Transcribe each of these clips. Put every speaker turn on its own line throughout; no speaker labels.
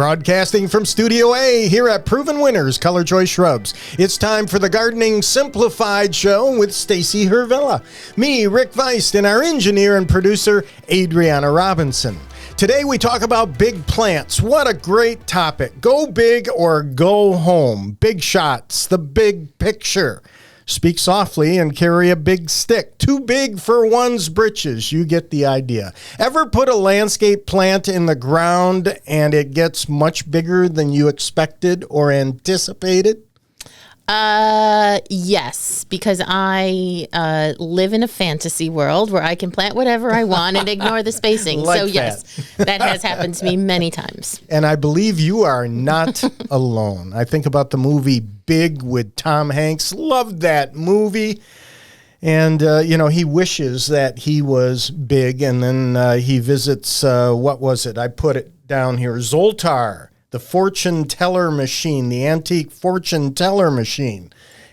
Broadcasting from Studio A here at Proven Winners Color Choice Shrubs. It's time for the Gardening Simplified Show with Stacy Hervilla, me, Rick Weist, and our engineer and producer, Adriana Robinson. Today we talk about big plants. What a great topic. Go big or go home. Big shots, the big picture. Speak softly and carry a big stick. Too big for one's britches. You get the idea. Ever put a landscape plant in the ground and it gets much bigger than you expected or anticipated?
Yes, because I live in a fantasy world where I can plant whatever I want and ignore the spacing.
Like
so yes, that has happened to me many times.
And I believe you are not alone. I think about the movie Big with Tom Hanks. Loved that movie. And, he wishes that he was big. And then he visits, what was it? I put it down here. Zoltar, the fortune teller machine, the antique fortune teller machine.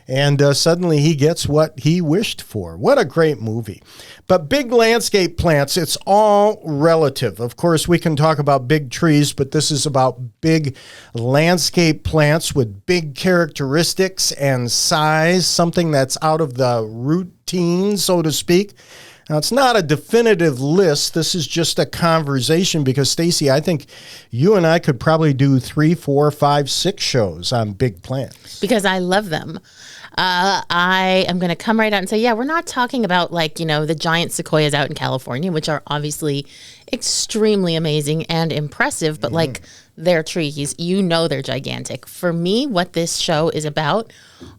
And suddenly he gets what he wished for. What a great movie. But big landscape plants, it's all relative. Of course, we can talk about big trees, but this is about big landscape plants with big characteristics and size, something that's out of the routine, so to speak. Now, it's not a definitive list. This is just a conversation because, Stacy, I think you and I could probably do 3, 4, 5, 6 shows on big plants.
Because I love them. I am going to come right out and say, yeah, we're not talking about the giant sequoias out in California, which are obviously extremely amazing and impressive, but they're trees, they're gigantic. For me, what this show is about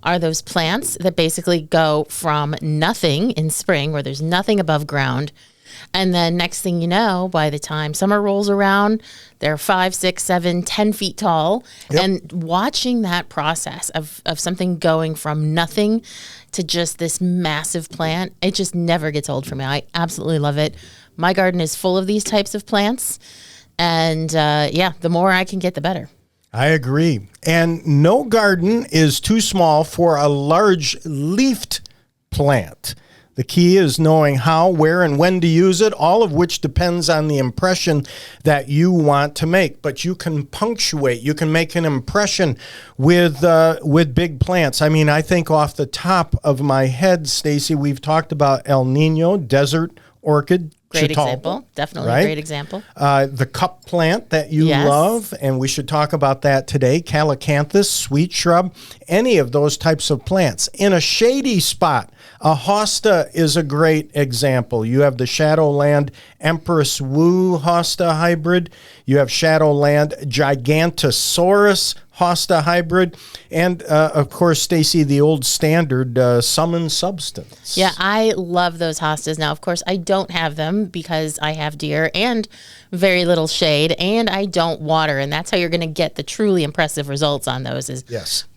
are those plants that basically go from nothing in spring where there's nothing above ground. And then next thing you know, by the time summer rolls around, they're 5, 6, 7, 10 feet tall. Yep. And watching that process of something going from nothing to just this massive plant, it just never gets old for me. I absolutely love it. My garden is full of these types of plants. And the more I can get, the better.
I agree. And no garden is too small for a large leafed plant. The key is knowing how, where, and when to use it, all of which depends on the impression that you want to make. But you can punctuate, you can make an impression with big plants. I mean, I think off the top of my head, Stacy, we've talked about El Nino, desert orchid.
Great
Chitalpa,
example. Definitely
right?
A great example.
The cup plant that you love, and we should talk about that today. Calacanthus, sweet shrub, any of those types of plants. In a shady spot, a hosta is a great example. You have the Shadowland Empress Wu hosta hybrid. You have Shadowland Gigantosaurus hosta hybrid. And, of course, Stacy, the old standard summon substance.
Yeah, I love those hostas. Now, of course, I don't have them because I have deer and very little shade, and I don't water. And that's how you're going to get the truly impressive results on those is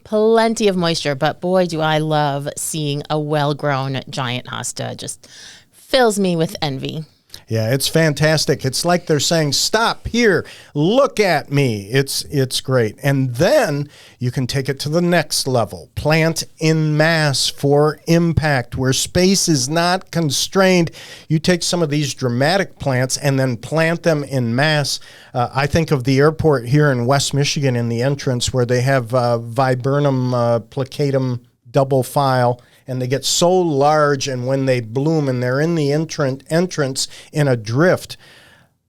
plenty of moisture. But boy, do I love seeing a well-grown giant hosta. Just fills me with envy.
Yeah, it's fantastic. It's like they're saying, stop here, look at me. It's great. And then you can take it to the next level. Plant in mass for impact where space is not constrained. You take some of these dramatic plants and then plant them in mass. I think of the airport here in West Michigan in the entrance where they have Viburnum plicatum double file. And they get so large, and when they bloom and they're in the entrance in a drift,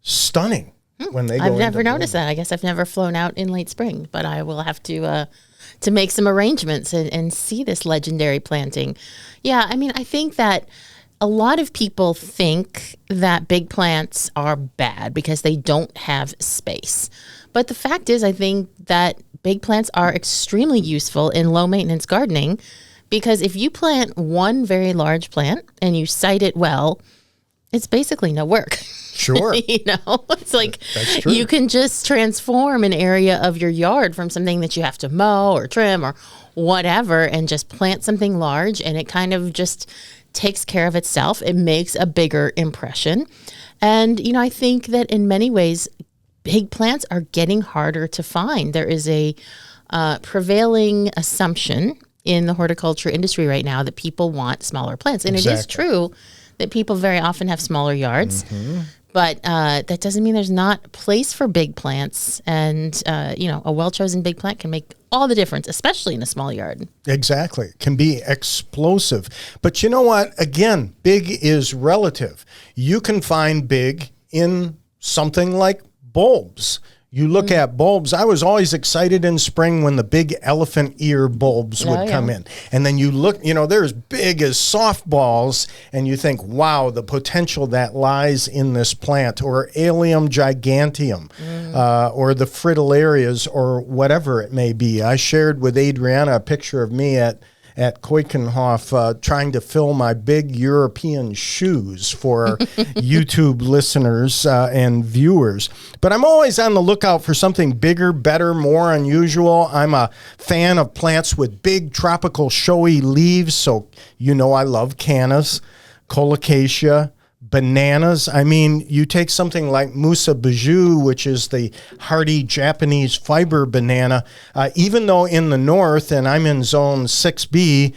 stunning when they go.
I've never noticed that. I guess I've never flown out in late spring, but I will have to make some arrangements and see this legendary planting. Yeah, I mean, I think that a lot of people think that big plants are bad because they don't have space. But the fact is, I think that big plants are extremely useful in low maintenance gardening. Because if you plant one very large plant and you site it well, it's basically no work.
Sure.
It's like you can just transform an area of your yard from something that you have to mow or trim or whatever and just plant something large, and it kind of just takes care of itself. It makes a bigger impression. And, I think that in many ways, big plants are getting harder to find. There is a prevailing assumption in the horticulture industry right now that people want smaller plants. And It is true that people very often have smaller yards. Mm-hmm. But that doesn't mean there's not a place for big plants. And, a well-chosen big plant can make all the difference, especially in a small yard.
Exactly. It can be explosive. But you know what? Again, big is relative. You can find big in something like bulbs. You look at bulbs. I was always excited in spring when the big elephant ear bulbs would come in. And then you look, they're as big as softballs, and you think, wow, the potential that lies in this plant, or Allium giganteum, or the fritillarias, or whatever it may be. I shared with Adriana a picture of me at Keukenhof trying to fill my big European shoes for YouTube listeners and viewers. But I'm always on the lookout for something bigger, better, more unusual. I'm a fan of plants with big tropical showy leaves, so I love cannas, colocasia, bananas. I mean, you take something like Musa Bijou, which is the hardy Japanese fiber banana, even though in the north, and I'm in zone 6B,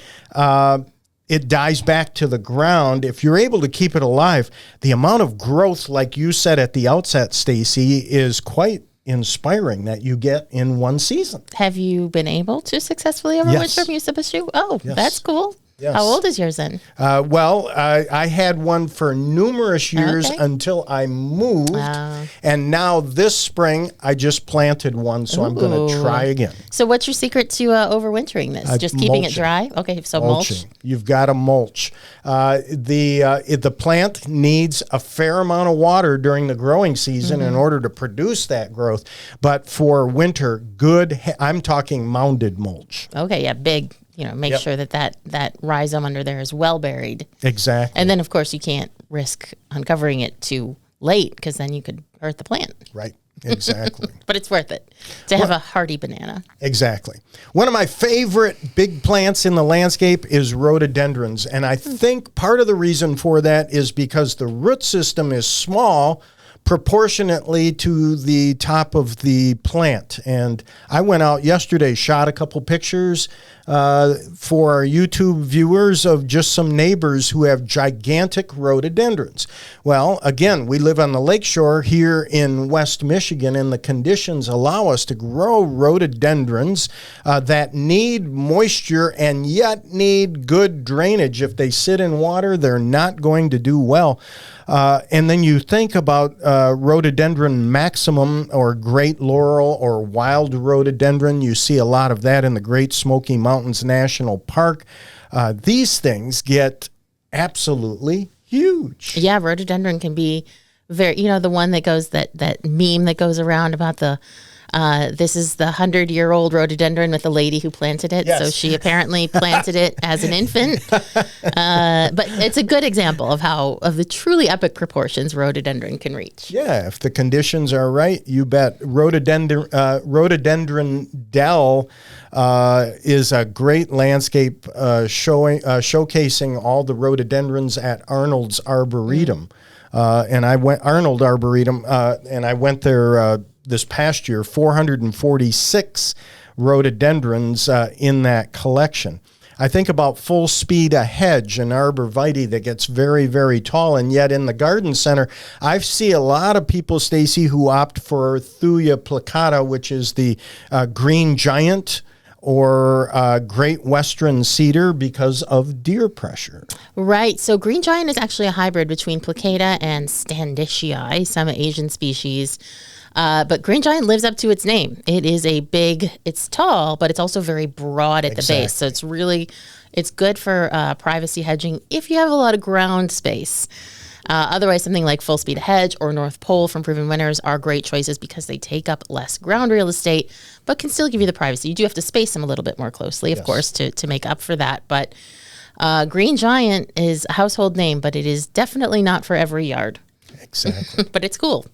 it dies back to the ground. If you're able to keep it alive, the amount of growth, like you said at the outset, Stacy, is quite inspiring that you get in one season.
Have you been able to successfully overwinter Musa Bijou? Oh, yes. That's cool. Yes. How old is yours then?
I had one for numerous years until I moved. And now this spring, I just planted one, so I'm going to try again.
So what's your secret to overwintering this? Just keeping
mulching.
It dry? Okay, so mulch.
You've got to mulch. The plant needs a fair amount of water during the growing season in order to produce that growth. But for winter, I'm talking mounded mulch.
Okay, yeah, big. Make sure that rhizome under there is well buried.
Exactly.
And then, of course, you can't risk uncovering it too late because then you could hurt the plant.
Right. Exactly.
But it's worth it to have a hardy banana.
Exactly. One of my favorite big plants in the landscape is rhododendrons. And I think part of the reason for that is because the root system is small proportionately to the top of the plant. And I went out yesterday, shot a couple pictures for our YouTube viewers of just some neighbors who have gigantic rhododendrons. Well, again, we live on the lakeshore here in West Michigan, and the conditions allow us to grow rhododendrons that need moisture and yet need good drainage. If they sit in water, they're not going to do well. And then you think about rhododendron maximum or great laurel or wild rhododendron. You see a lot of that in the Great Smoky Mountains National Park. These things get absolutely huge.
Yeah, rhododendron can be very, the one that goes, that meme that goes around about this is the 100-year-old rhododendron with the lady who planted it. Yes. So she apparently planted it as an infant. But it's a good example of the truly epic proportions rhododendron can reach.
Yeah, if the conditions are right, you bet. Rhododendron Dell is a great landscape showcasing all the rhododendrons at Arnold's Arboretum. And I went Arnold Arboretum, and I went there this past year. 446 rhododendrons in that collection. I think about Full Speed Ahead, an arborvitae that gets very, very tall, and yet in the garden center, I see a lot of people, Stacy, who opt for Thuya plicata, which is the green giant, or Great Western Cedar because of deer pressure.
Right. So green giant is actually a hybrid between plicata and standishii, some Asian species. But green giant lives up to its name. It is it's tall, but it's also very broad at the base. So it's good for privacy hedging if you have a lot of ground space. Otherwise, something like Full Speed Hedge or North Pole from Proven Winners are great choices because they take up less ground real estate, but can still give you the privacy. You do have to space them a little bit more closely, of course, to make up for that. But green giant is a household name, but it is definitely not for every yard.
Exactly.
But it's cool.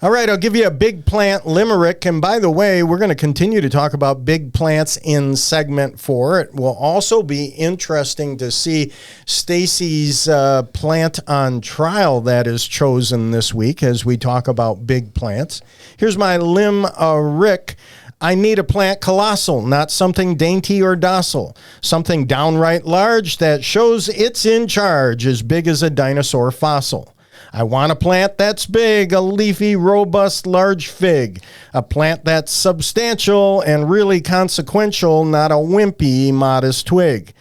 All right, I'll give you a big plant limerick. And by the way, we're going to continue to talk about big plants in segment 4. It will also be interesting to see Stacy's plant on trial that is chosen this week as we talk about big plants. Here's my limerick. I need a plant colossal, not something dainty or docile. Something downright large that shows it's in charge, as big as a dinosaur fossil. I want a plant that's big, a leafy, robust, large fig. A plant that's substantial and really consequential, not a wimpy, modest twig.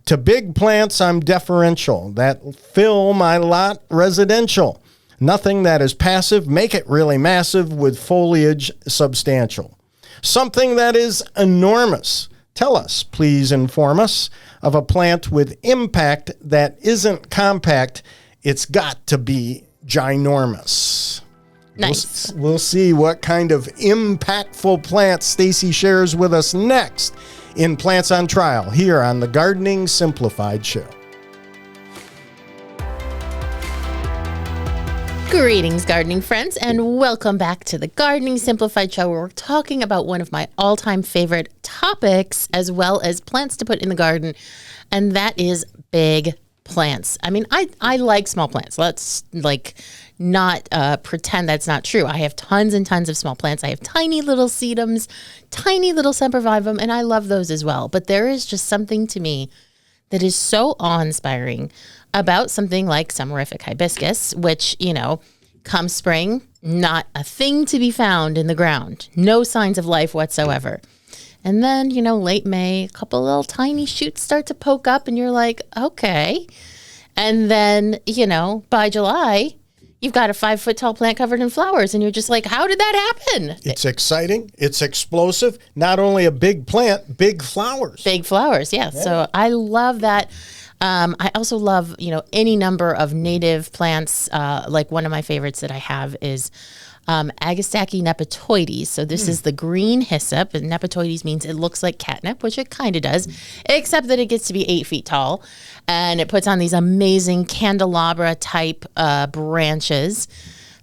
To big plants, I'm deferential, that fill my lot residential. Nothing that is passive, make it really massive with foliage substantial. Something that is enormous. Tell us, please inform us, of a plant with impact that isn't compact. It's got to be ginormous.
Nice.
We'll see what kind of impactful plant Stacy shares with us next in Plants on Trial here on the Gardening Simplified Show.
Greetings, gardening friends, and welcome back to the Gardening Simplified Show, where we're talking about one of my all-time favorite topics, as well as plants to put in the garden, and that is big plants. I mean, I like small plants. Let's not pretend that's not true. I have tons and tons of small plants. I have tiny little sedums, tiny little sempervivum, and I love those as well. But there is just something to me that is so awe-inspiring about something like summerific hibiscus, which, come spring, not a thing to be found in the ground. No signs of life whatsoever. And then, late May, a couple little tiny shoots start to poke up and you're like, okay. And then, by July, you've got a 5-foot tall plant covered in flowers and you're just like, how did that happen?
It's exciting. It's explosive. Not only a big plant, big flowers.
Big flowers, yeah. So I love that. I also love, any number of native plants. Like one of my favorites that I have is Agastache nepetoides. So this is the green hyssop, and nepetoides means it looks like catnip, which it kind of does, except that it gets to be 8 feet tall, and it puts on these amazing candelabra type branches.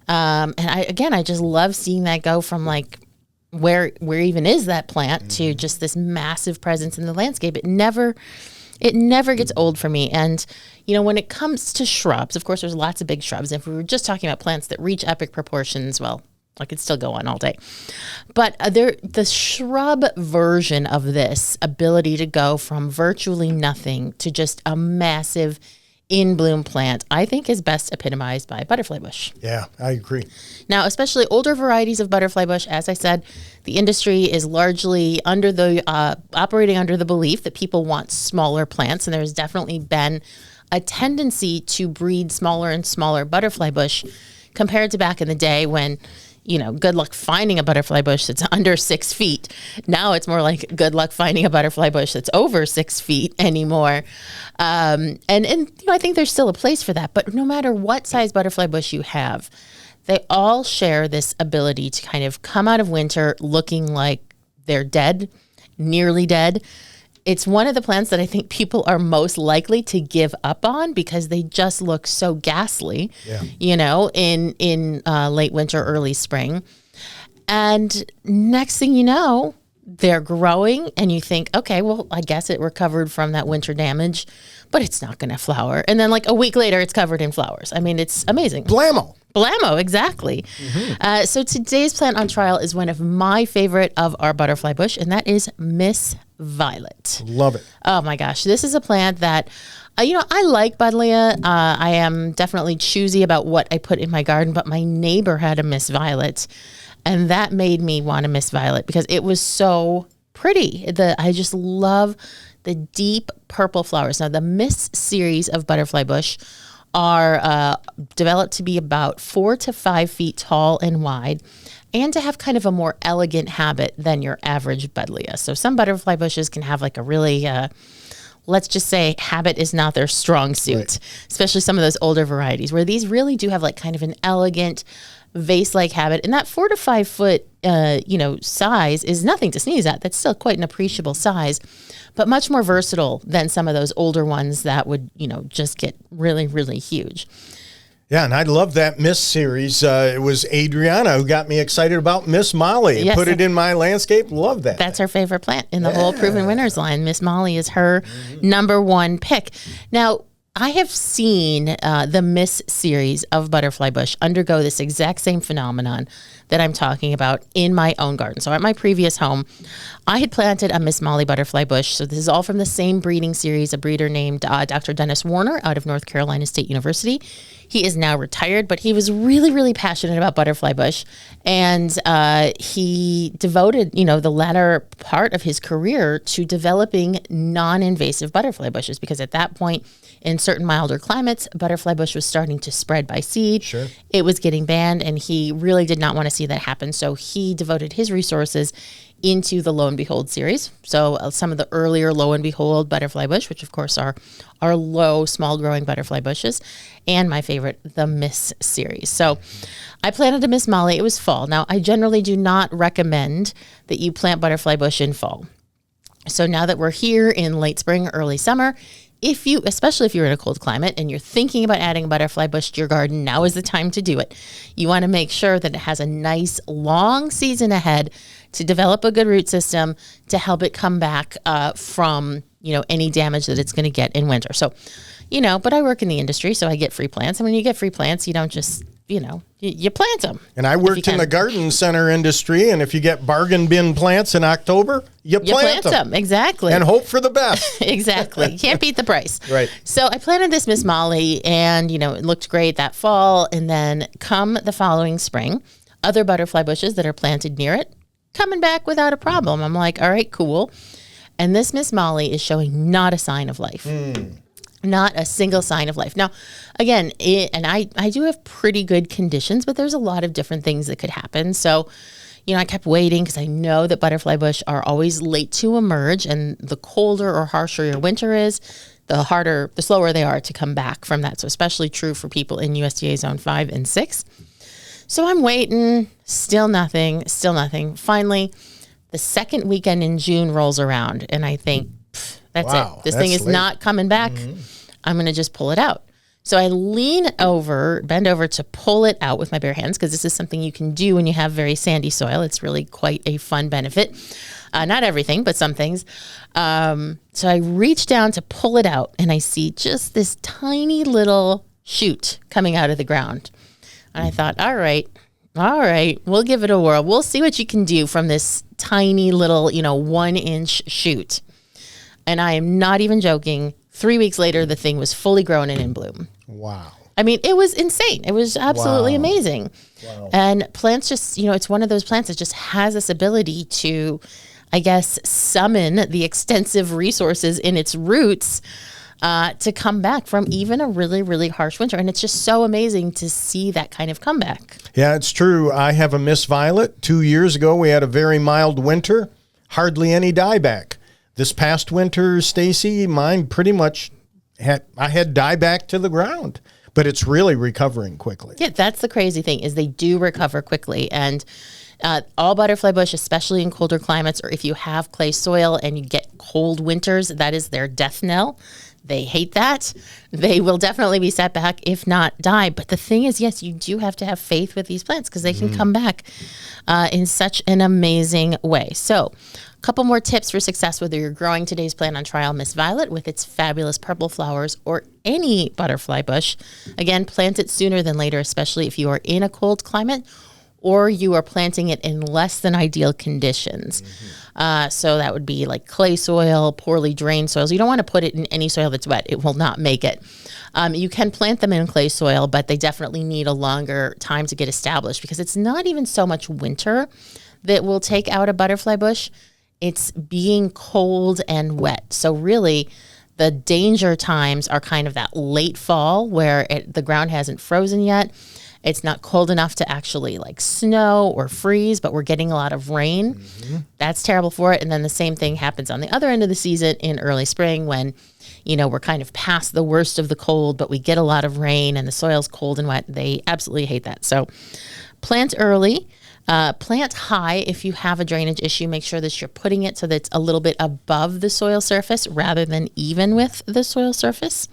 And I just love seeing that go from like where even is that plant to just this massive presence in the landscape. It never gets old for me. And, when it comes to shrubs, of course, there's lots of big shrubs. If we were just talking about plants that reach epic proportions, well, I could still go on all day. But the shrub version of this ability to go from virtually nothing to just a massive in-bloom plant, I think is best epitomized by butterfly bush.
Yeah, I agree.
Now, especially older varieties of butterfly bush, as I said, the industry is largely operating under the belief that people want smaller plants, and there's definitely been a tendency to breed smaller and smaller butterfly bush compared to back in the day when, good luck finding a butterfly bush that's under 6 feet. Now it's more like good luck finding a butterfly bush that's over 6 feet anymore. And I think there's still a place for that. But no matter what size butterfly bush you have, they all share this ability to kind of come out of winter looking like they're dead, nearly dead. It's one of the plants that I think people are most likely to give up on because they just look so ghastly, in late winter, early spring. And next thing you know, they're growing and you think, okay, well, I guess it recovered from that winter damage, but it's not going to flower. And then like a week later, it's covered in flowers. I mean, it's amazing. Blammo, exactly. Mm-hmm. So today's plant on trial is one of my favorite of our butterfly bush, and that is Miss Violet.
Love it.
Oh my gosh. This is a plant that, I like buddleia. I am definitely choosy about what I put in my garden, but my neighbor had a Miss Violet, and that made me want a Miss Violet because it was so pretty. I just love the deep purple flowers. Now, the Miss series of butterfly bush are developed to be about 4 to 5 feet tall and wide, and to have kind of a more elegant habit than your average buddleia. So some butterfly bushes can have like a really, let's just say habit is not their strong suit, right. Especially some of those older varieties where these really do have like kind of an elegant vase-like habit. And that 4 to 5 foot, size is nothing to sneeze at. That's still quite an appreciable size, but much more versatile than some of those older ones that would, just get really, really huge.
Yeah, and I love that Miss series. It was Adriana who got me excited about Miss Molly.
Yes,
put it in my landscape. Love that.
That's her favorite plant in the whole Proven Winners line. Miss Molly is her number one pick. Now, I have seen the Miss series of butterfly bush undergo this exact same phenomenon that I'm talking about in my own garden. So at my previous home, I had planted a Miss Molly butterfly bush. So this is all from the same breeding series, a breeder named Dr. Dennis Warner out of North Carolina State University. He is now retired, but he was really, really passionate about butterfly bush. And he devoted, the latter part of his career to developing non-invasive butterfly bushes, because at that point, in certain milder climates, butterfly bush was starting to spread by seed.
Sure.
It was getting banned, and he really did not want to see that happen. So he devoted his resources into the Lo and Behold series. So some of the earlier Lo and Behold butterfly bush, which of course are low, small growing butterfly bushes, and my favorite, the Miss series. So I planted a Miss Molly. It was fall. Now, I generally do not recommend that you plant butterfly bush in fall. So now that we're here in late spring, early summer, especially if you're in a cold climate and you're thinking about adding a butterfly bush to your garden, now is the time to do it. You want to make sure that it has a nice long season ahead to develop a good root system to help it come back from, any damage that it's going to get in winter. So, but I work in the industry, so I get free plants. And when you get free plants, you don't just, you plant them.
And I worked in the garden center industry, and if you get bargain bin plants in October, you plant them.
Exactly.
And hope for the best.
Exactly. You can't beat the price.
Right.
So I planted this Miss Molly, and, it looked great that fall. And then come the following spring, other butterfly bushes that are planted near it coming back without a problem. I'm like, all right, cool. And this Miss Molly is showing not a sign of life. Not a single sign of life. Now, again, I do have pretty good conditions, but there's a lot of different things that could happen. So, I kept waiting because I know that butterfly bush are always late to emerge, and the colder or harsher your winter is, the slower they are to come back from that. So especially true for people in USDA Zone 5 and 6. So I'm waiting, still nothing. Finally, the second weekend in June rolls around, and I think, that's it. This thing is not coming back. I'm going to just pull it out. So I bend over to pull it out with my bare hands, because this is something you can do when you have very sandy soil. It's really quite a fun benefit. Not everything, but some things. So I reach down to pull it out, and I see just this tiny little shoot coming out of the ground. And I thought, all right, we'll give it a whirl. We'll see what you can do from this tiny little, 1-inch shoot. And I am not even joking. 3 weeks later, the thing was fully grown and in bloom.
Wow.
I mean, it was insane. It was absolutely amazing.
Wow.
And plants just, it's one of those plants that just has this ability to, I guess, summon the extensive resources in its roots to come back from even a really, really harsh winter. And it's just so amazing to see that kind of comeback.
Yeah, it's true. I have a Miss Violet. 2 years ago, we had a very mild winter, hardly any dieback. This past winter, Stacy, mine pretty much had dieback to the ground, but it's really recovering quickly.
Yeah, that's the crazy thing, is they do recover quickly. And all butterfly bush, especially in colder climates, or if you have clay soil and you get cold winters, that is their death knell. They hate that. They will definitely be set back, if not die. But the thing is, yes, you do have to have faith with these plants, because they can come back in such an amazing way. So a couple more tips for success, whether you're growing today's plant on trial, Miss Violet, with its fabulous purple flowers, or any butterfly bush. Again, plant it sooner than later, especially if you are in a cold climate or you are planting it in less than ideal conditions. So that would be like clay soil, poorly drained soils. You don't want to put it in any soil that's wet. It will not make it. You can plant them in clay soil, but they definitely need a longer time to get established, because it's not even so much winter that will take out a butterfly bush. It's being cold and wet. So really, the danger times are kind of that late fall, where the ground hasn't frozen yet. It's not cold enough to actually like snow or freeze, but we're getting a lot of rain. That's terrible for it. And then the same thing happens on the other end of the season in early spring, when, we're kind of past the worst of the cold, but we get a lot of rain and the soil's cold and wet. They absolutely hate that. So plant early. Plant high if you have a drainage issue. Make sure that you're putting it so that it's a little bit above the soil surface rather than even with the soil surface.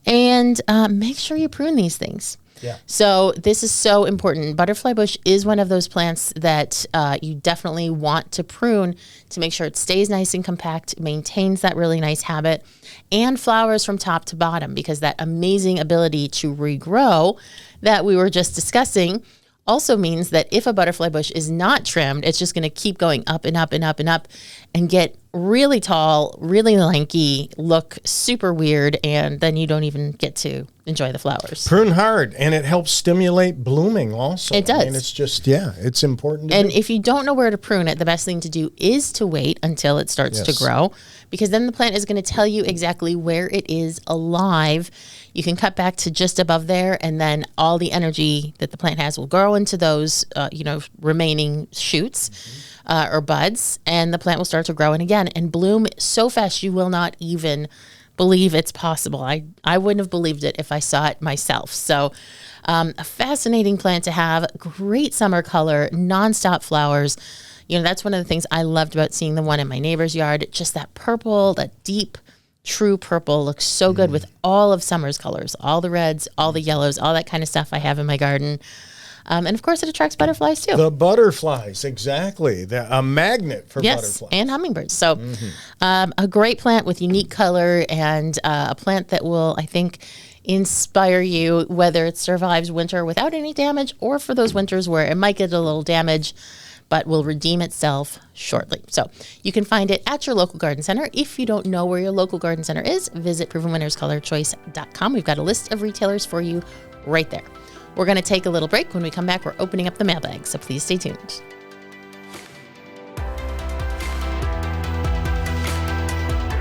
And make sure you prune these things.
Yeah.
So this is so important. Butterfly bush is one of those plants that you definitely want to prune to make sure it stays nice and compact, maintains that really nice habit, and flowers from top to bottom, because that amazing ability to regrow that we were just discussing also means that if a butterfly bush is not trimmed, it's just going to keep going up and up and up and up and get really tall, really lanky, look super weird, and then you don't even get to enjoy the flowers.
Prune hard, and it helps stimulate blooming also.
It does.
I mean, it's just, it's important to
And
do.
if you don't know where to prune it, the best thing to do is to wait until it starts to grow, because then the plant is going to tell you exactly where it is alive. You can cut back to just above there, and then all the energy that the plant has will grow into those, remaining shoots or buds, and the plant will start to grow and bloom so fast you will not even believe it's possible. I wouldn't have believed it if I saw it myself. So a fascinating plant to have, great summer color, nonstop flowers. That's one of the things I loved about seeing the one in my neighbor's yard. Just that purple, that deep, true purple looks so good with all of summer's colors, all the reds, all the yellows, all that kind of stuff I have in my garden. And of course, it attracts butterflies too.
The butterflies, exactly. A magnet for butterflies.
And hummingbirds. So a great plant with unique color, and a plant that will, I think, inspire you, whether it survives winter without any damage or for those winters where it might get a little damage, but will redeem itself shortly. So you can find it at your local garden center. If you don't know where your local garden center is, visit provenwinnerscolorchoice.com. We've got a list of retailers for you right there. We're going to take a little break. When we come back, we're opening up the mailbag, so please stay tuned.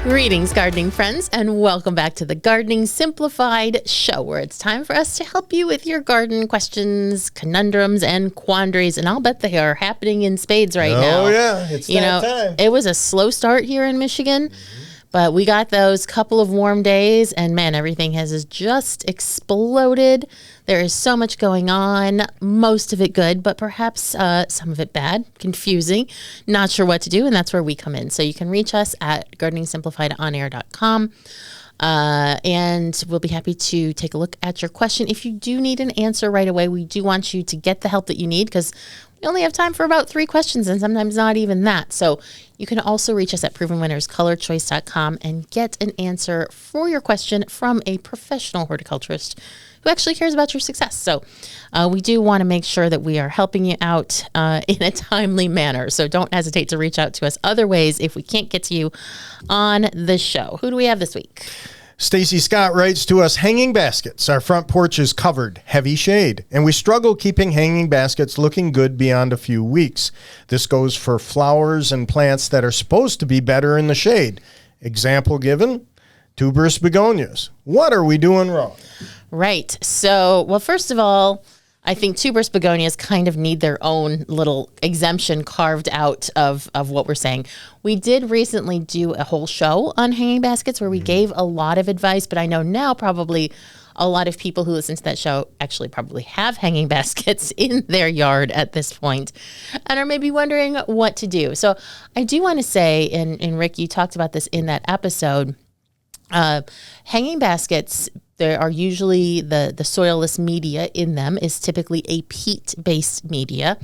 Greetings, gardening friends, and welcome back to the Gardening Simplified show, where it's time for us to help you with your garden questions, conundrums, and quandaries. And I'll bet they are happening in spades right now.
Oh, yeah. It's that time.
It was a slow start here in Michigan. But we got those couple of warm days, and man, everything has just exploded. There is so much going on, most of it good, but perhaps some of it bad, confusing, not sure what to do, and that's where we come in. So you can reach us at gardeningsimplifiedonair.com, and we'll be happy to take a look at your question. If you do need an answer right away, we do want you to get the help that you need, because we only have time for about 3 questions, and sometimes not even that. So you can also reach us at provenwinnerscolorchoice.com and get an answer for your question from a professional horticulturist who actually cares about your success. So we do want to make sure that we are helping you out in a timely manner. So don't hesitate to reach out to us other ways if we can't get to you on the show. Who do we have this week?
Stacy Scott writes to us, hanging baskets. Our front porch is covered, heavy shade, and we struggle keeping hanging baskets looking good beyond a few weeks. This goes for flowers and plants that are supposed to be better in the shade. Example given, tuberous begonias. What are we doing wrong?
Right. So, well, first of all, I think tuberous begonias kind of need their own little exemption carved out of what we're saying. We did recently do a whole show on hanging baskets where we gave a lot of advice, but I know now probably a lot of people who listen to that show actually probably have hanging baskets in their yard at this point and are maybe wondering what to do. So I do want to say, and Rick, you talked about this in that episode, hanging baskets, there are usually the soilless media in them is typically a peat-based media,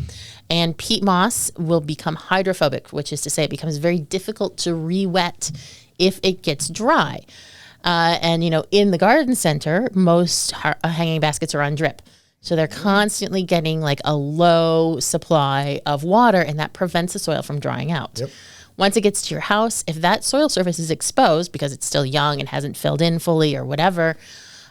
and peat moss will become hydrophobic, which is to say it becomes very difficult to re-wet if it gets dry. And, in the garden center, most hanging baskets are on drip. So they're constantly getting like a low supply of water, and that prevents the soil from drying out.
Yep.
Once it gets to your house, if that soil surface is exposed because it's still young and hasn't filled in fully or whatever,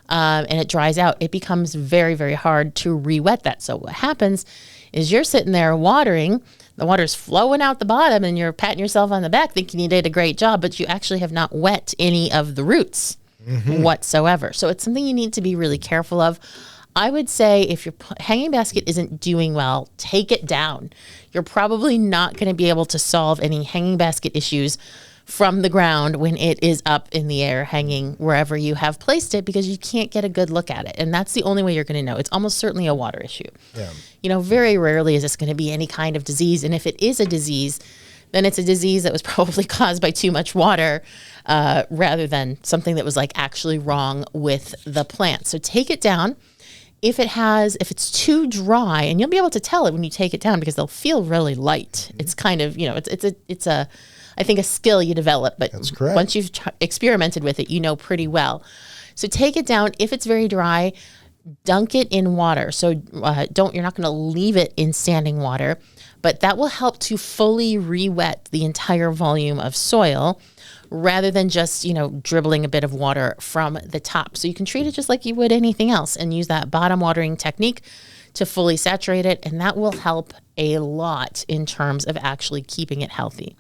and it dries out, it becomes very, very hard to re-wet that. So what happens is you're sitting there watering, the water's flowing out the bottom, and you're patting yourself on the back thinking you did a great job, but you actually have not wet any of the roots whatsoever. So it's something you need to be really careful of. I would say if your hanging basket isn't doing well, take it down. You're probably not going to be able to solve any hanging basket issues from the ground when it is up in the air hanging wherever you have placed it, because you can't get a good look at it. And that's the only way you're going to know. It's almost certainly a water issue. Yeah. Very rarely is this going to be any kind of disease. And if it is a disease, then it's a disease that was probably caused by too much water rather than something that was like actually wrong with the plant. So take it down. If it's too dry, and you'll be able to tell it when you take it down because they'll feel really light. It's kind of, it's I think a skill you develop, but
that's correct.
Once you've experimented with it, pretty well. So take it down. If it's very dry, dunk it in water. So you're not going to leave it in standing water, but that will help to fully re-wet the entire volume of soil rather than just, dribbling a bit of water from the top. So you can treat it just like you would anything else and use that bottom watering technique to fully saturate it, and that will help a lot in terms of actually keeping it healthy.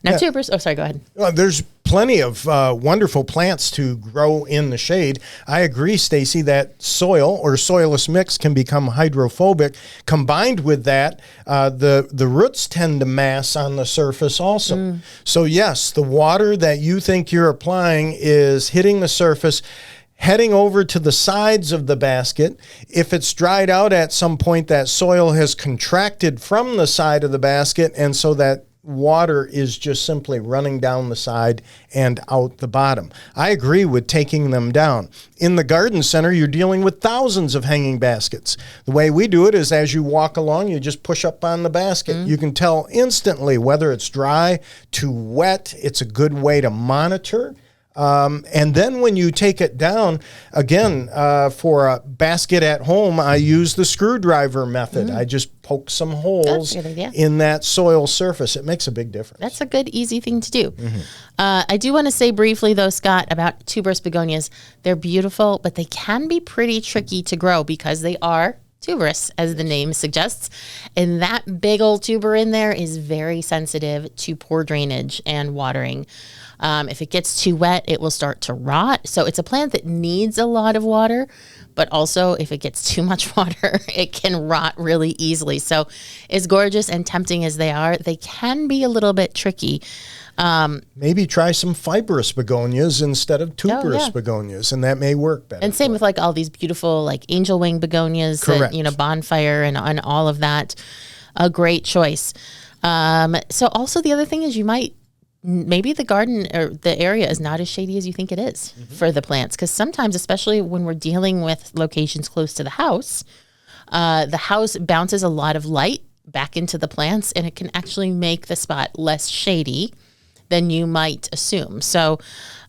Now, tubers. Oh, sorry. Go ahead.
There's plenty of wonderful plants to grow in the shade. I agree, Stacy, that soil or soilless mix can become hydrophobic. Combined with that, the roots tend to mass on the surface also. So yes, the water that you think you're applying is hitting the surface, heading over to the sides of the basket. If it's dried out at some point, that soil has contracted from the side of the basket, and so that water is just simply running down the side and out the bottom. I agree with taking them down. In the garden center, you're dealing with thousands of hanging baskets. The way we do it is as you walk along, you just push up on the basket. You can tell instantly whether it's dry to wet. It's a good way to monitor. And then when you take it down, again, for a basket at home, I use the screwdriver method. I just poke some holes in that soil surface. It makes a big difference.
That's a good, easy thing to do. I do want to say briefly, though, Scott, about tuberous begonias. They're beautiful, but they can be pretty tricky to grow because they are tuberous, as the name suggests. And that big old tuber in there is very sensitive to poor drainage and watering. If it gets too wet, it will start to rot. So it's a plant that needs a lot of water, but also if it gets too much water, it can rot really easily. So as gorgeous and tempting as they are, they can be a little bit tricky.
Maybe try some fibrous begonias instead of tuberous begonias, and that may work better.
And same with like all these beautiful like angel wing begonias, that, bonfire and all of that. A great choice. So also the other thing is maybe the garden or the area is not as shady as you think it is for the plants. Because sometimes, especially when we're dealing with locations close to the house bounces a lot of light back into the plants, and it can actually make the spot less shady than you might assume. So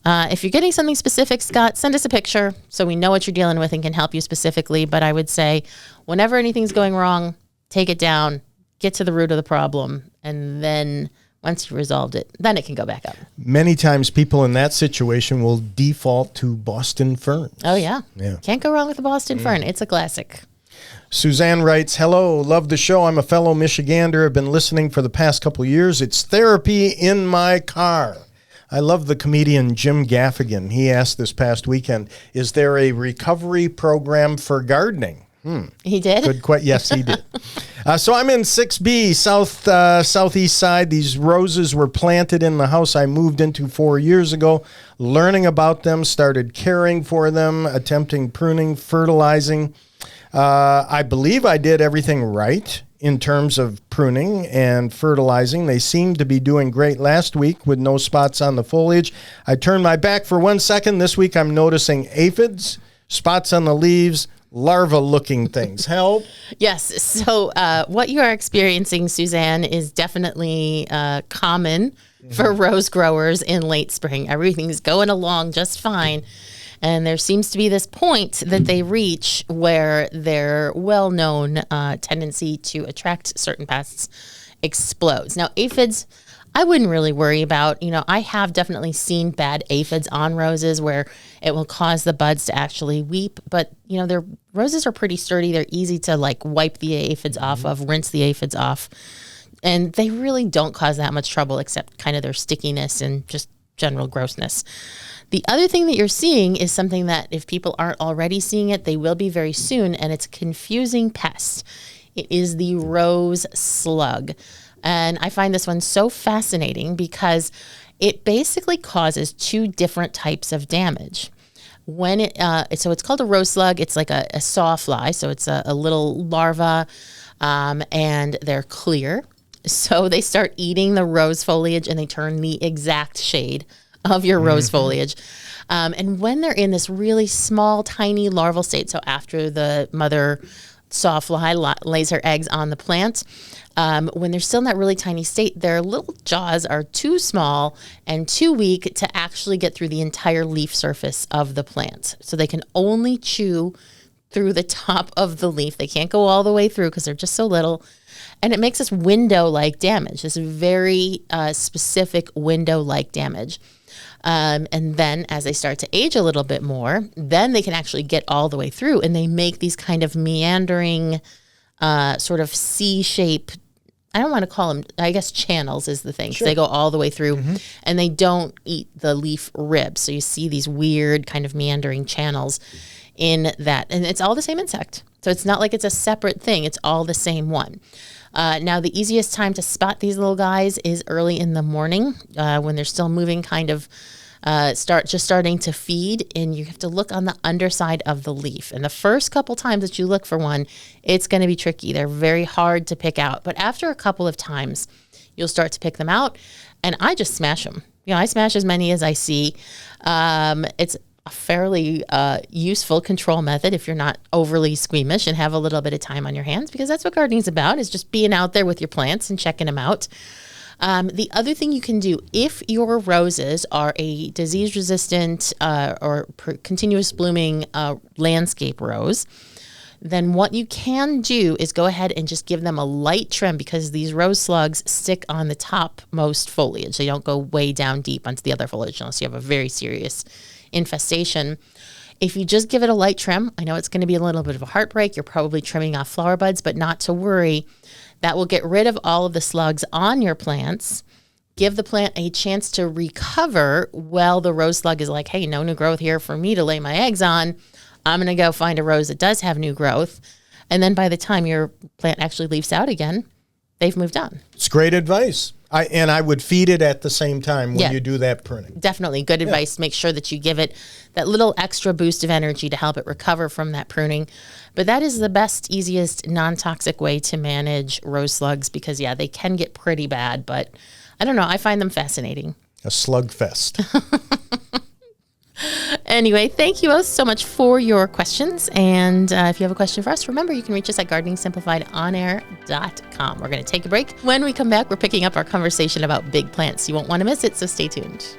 if you're getting something specific, Scott, send us a picture so we know what you're dealing with and can help you specifically. But I would say whenever anything's going wrong, take it down, get to the root of the problem, and then once you resolved it, then it can go back up.
Many times people in that situation will default to Boston ferns.
Oh, yeah. Can't go wrong with the Boston fern. It's a classic.
Suzanne writes, hello, love the show. I'm a fellow Michigander. I've been listening for the past couple of years. It's therapy in my car. I love the comedian Jim Gaffigan. He asked this past weekend, is there a recovery program for gardening?
He did?
Good question. Yes, he did. So I'm in 6B, southeast side. These roses were planted in the house I moved into 4 years ago. Learning about them, started caring for them, attempting pruning, fertilizing. I believe I did everything right in terms of pruning and fertilizing. They seemed to be doing great last week with no spots on the foliage. I turned my back for 1 second. This week I'm noticing aphids, spots on the leaves, larva-looking things. Help?
Yes. So what you are experiencing, Suzanne, is definitely common for rose growers in late spring. Everything's going along just fine. And there seems to be this point that they reach where their well-known tendency to attract certain pests explodes. Now, aphids, I wouldn't really worry about. I have definitely seen bad aphids on roses where it will cause the buds to actually weep. But, their roses are pretty sturdy. They're easy to wipe the aphids off of, rinse the aphids off. And they really don't cause that much trouble except kind of their stickiness and just general grossness. The other thing that you're seeing is something that if people aren't already seeing it, they will be very soon, and it's a confusing pest. It is the rose slug. And I find this one so fascinating because it basically causes two different types of damage. When so it's called a rose slug. It's like a sawfly, so it's a little larva, and they're clear. So they start eating the rose foliage, and they turn the exact shade of your rose foliage. And when they're in this really small, tiny larval state, so after the mother sawfly lays her eggs on the plant, when they're still in that really tiny state, their little jaws are too small and too weak to actually get through the entire leaf surface of the plant. So they can only chew through the top of the leaf. They can't go all the way through because they're just so little. And it makes this window-like damage, this very specific window-like damage. And then as they start to age a little bit more, then they can actually get all the way through, and they make these kind of meandering sort of C-shape. I don't want to call them, I guess channels is the thing. Sure. They go all the way through, and they don't eat the leaf ribs. So you see these weird kind of meandering channels in that. And it's all the same insect. So it's not like it's a separate thing. It's all the same one. Now, the easiest time to spot these little guys is early in the morning when they're still moving, kind of starting to feed, and you have to look on the underside of the leaf. And the first couple times that you look for one, it's going to be tricky. They're very hard to pick out. But after a couple of times, you'll start to pick them out, and I just smash them. I smash as many as I see. It's a fairly useful control method if you're not overly squeamish and have a little bit of time on your hands, because that's what gardening's about, is just being out there with your plants and checking them out. The other thing you can do, if your roses are a disease-resistant or continuous blooming landscape rose, then what you can do is go ahead and just give them a light trim, because these rose slugs stick on the topmost foliage. They don't go way down deep onto the other foliage unless you have a very serious infestation. If you just give it a light trim, I know it's going to be a little bit of a heartbreak. You're probably trimming off flower buds, but not to worry. That will get rid of all of the slugs on your plants, give the plant a chance to recover while the rose slug is like, hey, no new growth here for me to lay my eggs on. I'm going to go find a rose that does have new growth. And then by the time your plant actually leaves out again, they've moved on.
It's great advice. I would feed it at the same time when you do that pruning.
Definitely. Good advice. Make sure that you give it that little extra boost of energy to help it recover from that pruning. But that is the best, easiest, non-toxic way to manage rose slugs, because, they can get pretty bad. But I don't know. I find them fascinating.
A slug fest.
Anyway, thank you both so much for your questions. And if you have a question for us, remember, you can reach us at gardeningsimplifiedonair.com. We're going to take a break. When we come back, we're picking up our conversation about big plants. You won't want to miss it, so stay tuned.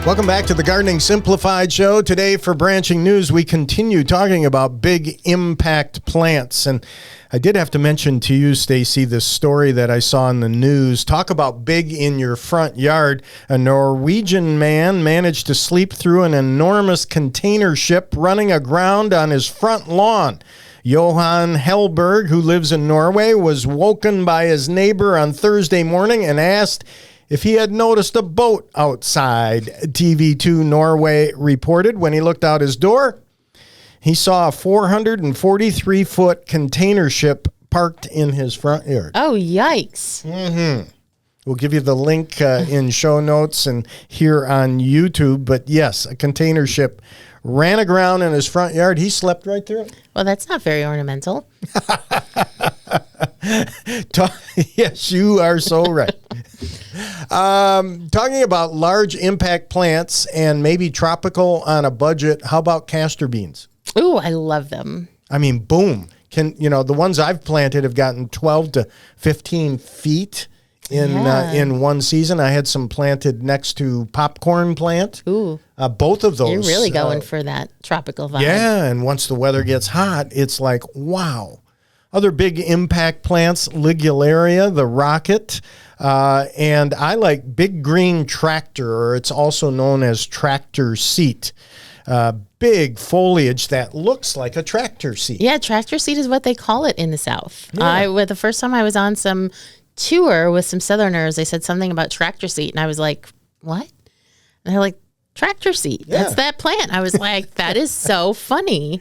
Welcome back to the Gardening Simplified Show. Today for Branching News, we continue talking about big impact plants. And I did have to mention to you, Stacy, this story that I saw in the news. Talk about big in your front yard. A Norwegian man managed to sleep through an enormous container ship running aground on his front lawn. Johan Hellberg, who lives in Norway, was woken by his neighbor on Thursday morning and asked if he had noticed a boat outside. TV2 Norway reported when he looked out his door, he saw a 443-foot container ship parked in his front yard.
Oh, yikes.
We'll give you the link in show notes and here on YouTube. But yes, a container ship ran aground in his front yard. He slept right through it.
Well, that's not very ornamental.
Yes, you are so right. Talking about large impact plants and maybe tropical on a budget, how about castor beans?
Ooh, I love them.
I mean, boom. The ones I've planted have gotten 12 to 15 feet in one season. I had some planted next to popcorn plant.
Ooh.
Both of those.
You're really going for that tropical vibe.
Yeah, and once the weather gets hot, it's like, wow. Other big impact plants, Ligularia, the rocket, and I like big green tractor, or it's also known as tractor seat. Big foliage that looks like a tractor seat.
Yeah, tractor seat is what they call it in the South. Yeah. The first time I was on some tour with some Southerners, they said something about tractor seat, and I was like, what? And they're like, tractor seat. Yeah. That's that plant. I was like, that is so funny.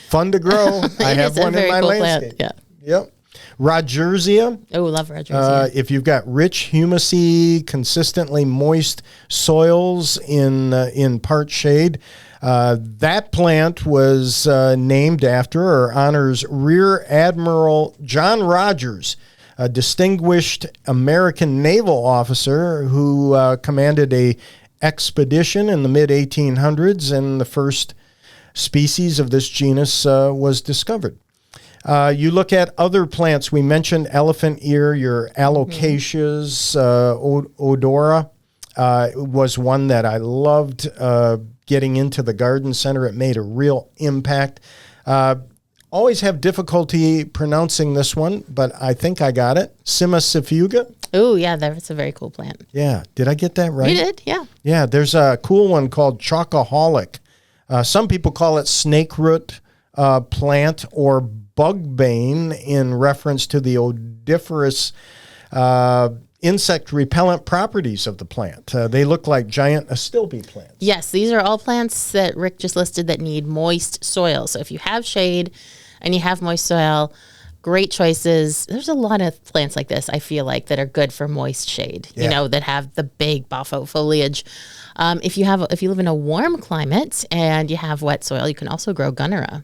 Fun to grow. I have one in my landscape.
Plant.
Yeah. Yep. Rodgersia.
Oh, love Rodgersia.
If you've got rich, humusy, consistently moist soils in part shade, that plant was named after or honors Rear Admiral John Rodgers, a distinguished American naval officer who commanded a expedition in the mid-1800s, and the first species of this genus was discovered. You look at other plants. We mentioned elephant ear, your alocasias, odora was one that I loved getting into the garden center. It made a real impact. Always have difficulty pronouncing this one, but I think I got it. Simasifuga.
Oh, yeah, that's a very cool plant.
Yeah. Did I get that right?
You did, yeah.
Yeah, there's a cool one called chocoholic. Some people call it snake root plant or bugbane in reference to the odoriferous insect repellent properties of the plant. They look like giant astilbe plants.
Yes, these are all plants that Rick just listed that need moist soil. So if you have shade and you have moist soil, great choices. There's a lot of plants like this, I feel like, that are good for moist shade, you know, that have the big buffo foliage. If you live in a warm climate and you have wet soil, you can also grow gunnera.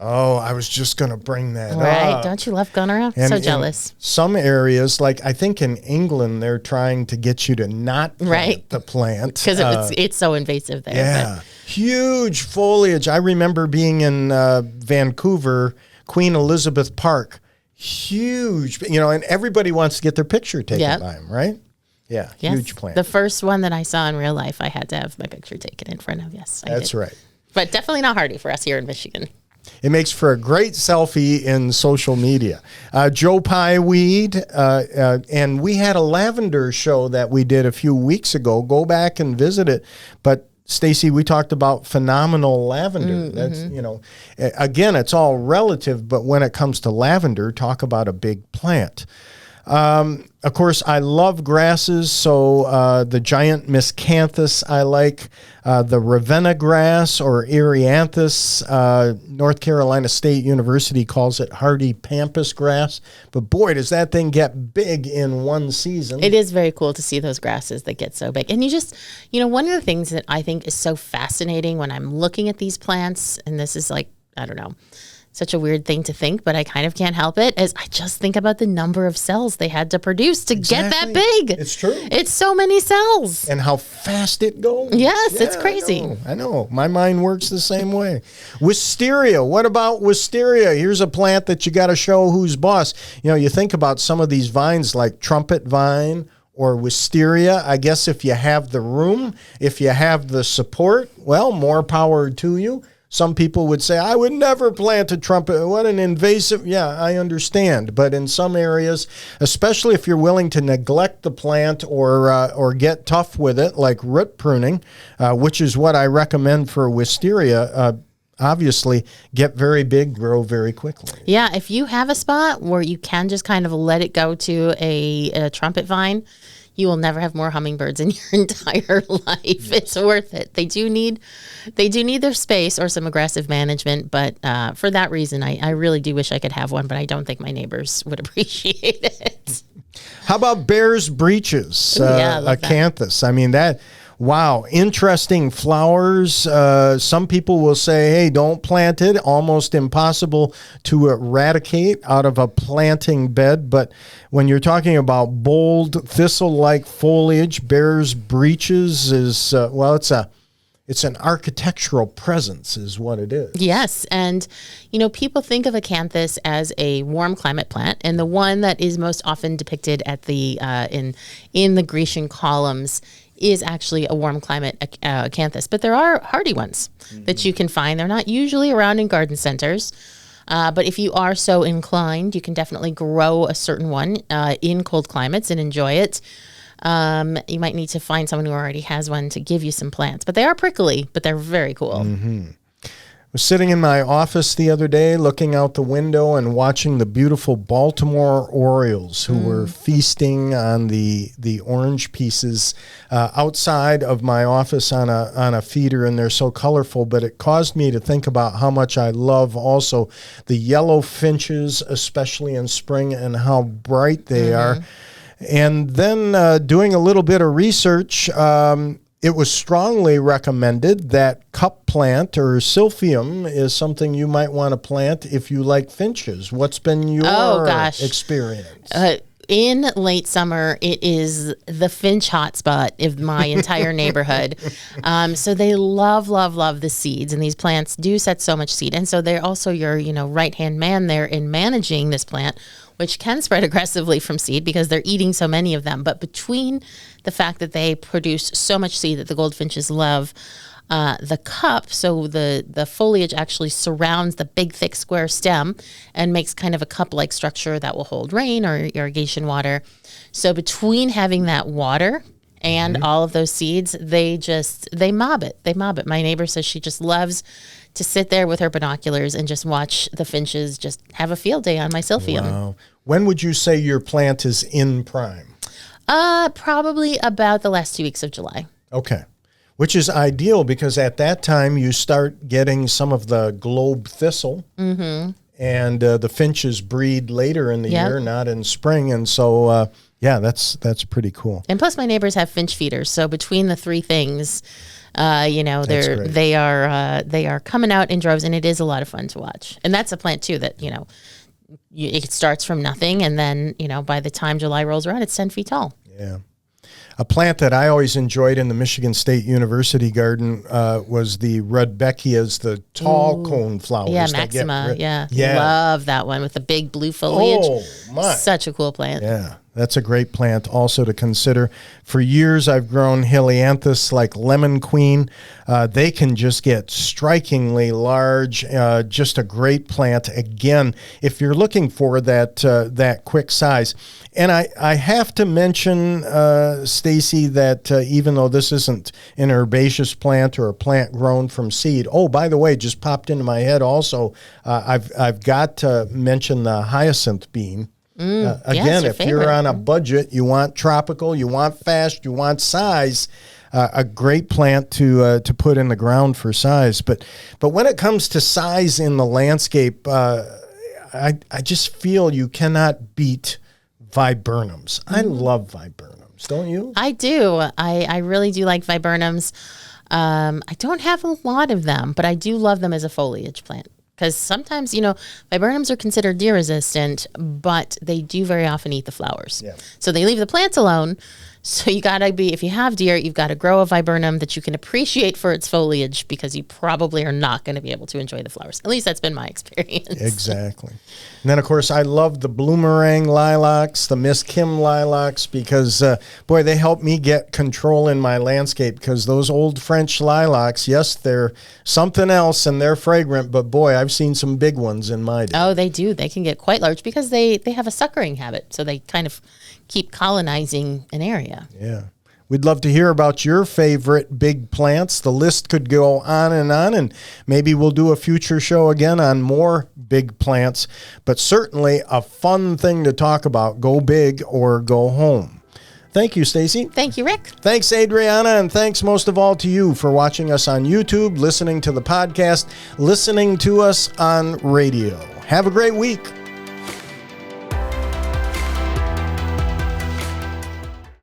Oh, I was just going to bring that up.
Right. Don't you love gunnera? So jealous.
In some areas, like I think in England, they're trying to get you to not plant the plant.
Because it's so invasive there.
Yeah. Huge foliage. I remember being in Vancouver, Queen Elizabeth Park. Huge, and everybody wants to get their picture taken by them, right? Yeah,
yes.
Huge plant.
The first one that I saw in real life, I had to have my picture taken in front of. Yes,
That's right.
But definitely not hardy for us here in Michigan.
It makes for a great selfie in social media. Joe Pye weed, and we had a lavender show that we did a few weeks ago. Go back and visit it. But Stacy, we talked about phenomenal lavender. That's, again, it's all relative, but when it comes to lavender, talk about a big plant. Of course, I love grasses, so the giant miscanthus I like, the Ravenna grass or Erianthus. North Carolina State University calls it hardy pampas grass. But boy, does that thing get big in one season.
It is very cool to see those grasses that get so big. And you just, one of the things that I think is so fascinating when I'm looking at these plants, and this is like, I don't know, such a weird thing to think, but I kind of can't help it, as I just think about the number of cells they had to produce to get that big.
It's true.
It's so many cells.
And how fast it goes.
Yes, it's crazy.
I know. My mind works the same way. Wisteria. What about wisteria? Here's a plant that you got to show who's boss. You think about some of these vines like trumpet vine or wisteria. I guess if you have the room, if you have the support, well, more power to you. Some people would say, I would never plant a trumpet. What an invasive. Yeah, I understand. But in some areas, especially if you're willing to neglect the plant or get tough with it, like root pruning, which is what I recommend for wisteria, obviously get very big, grow very quickly.
Yeah, if you have a spot where you can just kind of let it go to a trumpet vine, you will never have more hummingbirds in your entire life. It's worth it. They do need their space or some aggressive management, but for that reason, I really do wish I could have one, but I don't think my neighbors would appreciate it.
How about bear's breeches? Acanthus. I mean, wow, interesting flowers. Some people will say, hey, don't plant it. Almost impossible to eradicate out of a planting bed. But when you're talking about bold thistle-like foliage, bear's breeches is, it's an architectural presence is what it is.
Yes. And, people think of acanthus as a warm climate plant. And the one that is most often depicted at the in the Grecian columns is actually a warm climate acanthus. But there are hardy ones that you can find. They're not usually around in garden centers. But if you are so inclined, you can definitely grow a certain one in cold climates and enjoy it. You might need to find someone who already has one to give you some plants. But they are prickly, but they're very cool.
Mm-hmm. I was sitting in my office the other day looking out the window and watching the beautiful Baltimore Orioles who were feasting on the orange pieces outside of my office on a feeder, and they're so colorful. But it caused me to think about how much I love also the yellow finches, especially in spring, and how bright they are. And then doing a little bit of research, it was strongly recommended that cup plant or silphium is something you might want to plant if you like finches. What's been your experience?
In late summer, it is the finch hotspot of my entire neighborhood. So they love the seeds, and these plants do set so much seed. And so they're also your, right-hand man there in managing this plant, which can spread aggressively from seed because they're eating so many of them. But between the fact that they produce so much seed that the goldfinches love, The cup, so the foliage actually surrounds the big, thick, square stem and makes kind of a cup-like structure that will hold rain or irrigation water. So between having that water and all of those seeds, they mob it. They mob it. My neighbor says she just loves to sit there with her binoculars and just watch the finches just have a field day on my silphium.
Wow. When would you say your plant is in prime?
Probably about the last 2 weeks of July.
Okay. Which is ideal because at that time you start getting some of the globe thistle, and the finches breed later in the year, not in spring. And so, that's pretty cool.
And plus, my neighbors have finch feeders, so between the three things, they are coming out in droves, and it is a lot of fun to watch. And that's a plant too that it starts from nothing, and then by the time July rolls around, it's 10 feet tall.
Yeah. A plant that I always enjoyed in the Michigan State University garden was the Rudbeckias, the tall cone flowers.
Yeah, Maxima. Yeah. Love that one with the big blue foliage.
Oh, my.
Such a cool plant.
Yeah, that's a great plant also to consider. For years, I've grown Helianthus like Lemon Queen. They can just get strikingly large. Just a great plant. Again, if you're looking for that quick size. And I have to mention, Stacy, that even though this isn't an herbaceous plant or a plant grown from seed, oh, by the way, just popped into my head also, I've got to mention the hyacinth bean. Again, if you're on a budget, you want tropical, you want fast, you want size, a great plant to put in the ground for size. But when it comes to size in the landscape, I just feel you cannot beat viburnums. I love viburnums, don't you?
I do. I really do like viburnums. I don't have a lot of them, but I do love them as a foliage plant. Because sometimes, viburnums are considered deer resistant, but they do very often eat the flowers. Yeah. So they leave the plants alone. So you got to if you have deer, you've got to grow a viburnum that you can appreciate for its foliage because you probably are not going to be able to enjoy the flowers. At least that's been my experience.
Exactly. And then, of course, I love the bloomerang lilacs, the Miss Kim lilacs, because, they help me get control in my landscape because those old French lilacs, yes, they're something else and they're fragrant, but boy, I've seen some big ones in my day.
Oh, they do. They can get quite large because they have a suckering habit. So they kind of keep colonizing an area.
Yeah. We'd love to hear about your favorite big plants. The list could go on, and maybe we'll do a future show again on more big plants, but certainly a fun thing to talk about. Go big or go home. Thank you, Stacy.
Thank you, Rick.
Thanks, Adriana, and thanks most of all to you for watching us on YouTube, listening to the podcast, listening to us on radio. Have a great week.